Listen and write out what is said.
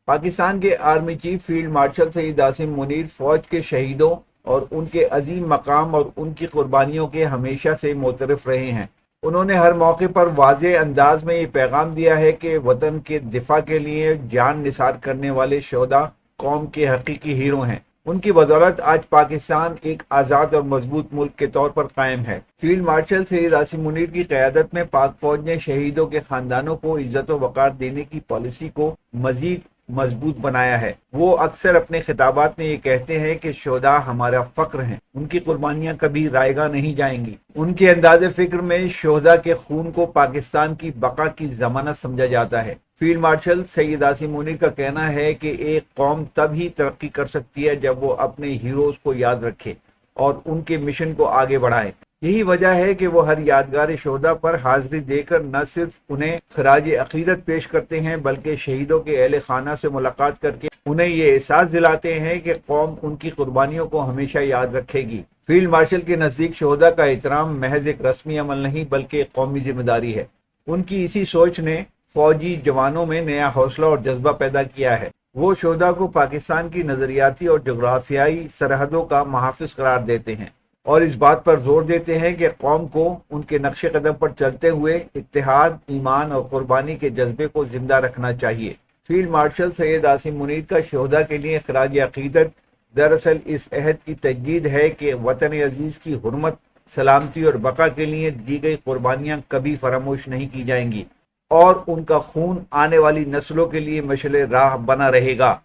پاکستان کے army chief field marshal Syed Asim Munir فوج کے شہیدوں اور ان کے عظیم مقام اور ان کی قربانیوں کے ہمیشہ سے معترف رہے ہیں۔ انہوں نے ہر موقع پر واضح انداز میں یہ پیغام دیا ہے کہ وطن کے دفاع کے لیے جان نثار کرنے والے شہداء قوم کے حقیقی ہیرو ہیں۔ ان کی بدولت آج پاکستان ایک آزاد اور مضبوط ملک کے طور پر قائم ہے۔ فیلڈ مارشل سید عاصم منیر کی قیادت میں پاک فوج نے شہیدوں کے خاندانوں کو عزت و وقار دینے کی پالیسی کو مزید مضبوط بنایا ہے۔ وہ اکثر اپنے خطابات میں یہ کہتے ہیں کہ شہداء ہمارا فخر ہیں، ان کی قربانیاں کبھی رائیگاں نہیں جائیں گی۔ ان کے انداز فکر میں شہداء کے خون کو پاکستان کی بقا کی ضمانت سمجھا جاتا ہے۔ فیلڈ مارشل سید عاصم منیر کا کہنا ہے کہ ایک قوم تب ہی ترقی کر سکتی ہے جب وہ اپنے ہیروز کو یاد رکھے اور ان کے مشن کو آگے بڑھائے۔ یہی وجہ ہے کہ وہ ہر یادگار شہداء پر حاضری دے کر نہ صرف انہیں خراج عقیدت پیش کرتے ہیں بلکہ شہیدوں کے اہل خانہ سے ملاقات کر کے انہیں یہ احساس دلاتے ہیں کہ قوم ان کی قربانیوں کو ہمیشہ یاد رکھے گی۔ فیلڈ مارشل کے نزدیک شہداء کا احترام محض ایک رسمی عمل نہیں بلکہ ایک قومی ذمہ داری ہے۔ ان کی اسی سوچ نے فوجی جوانوں میں نیا حوصلہ اور جذبہ پیدا کیا ہے۔ وہ شہداء کو پاکستان کی نظریاتی اور جغرافیائی سرحدوں کا محافظ قرار دیتے ہیں اور اس بات پر زور دیتے ہیں کہ قوم کو ان کے نقش قدم پر چلتے ہوئے اتحاد، ایمان اور قربانی کے جذبے کو زندہ رکھنا چاہیے۔ فیلڈ مارشل سید عاصم منیر کا شہداء کے لیے خراج عقیدت دراصل اس عہد کی تجدید ہے کہ وطن عزیز کی حرمت، سلامتی اور بقا کے لیے دی گئی قربانیاں کبھی فراموش نہیں کی جائیں گی اور ان کا خون آنے والی نسلوں کے لیے مشعل راہ بنا رہے گا۔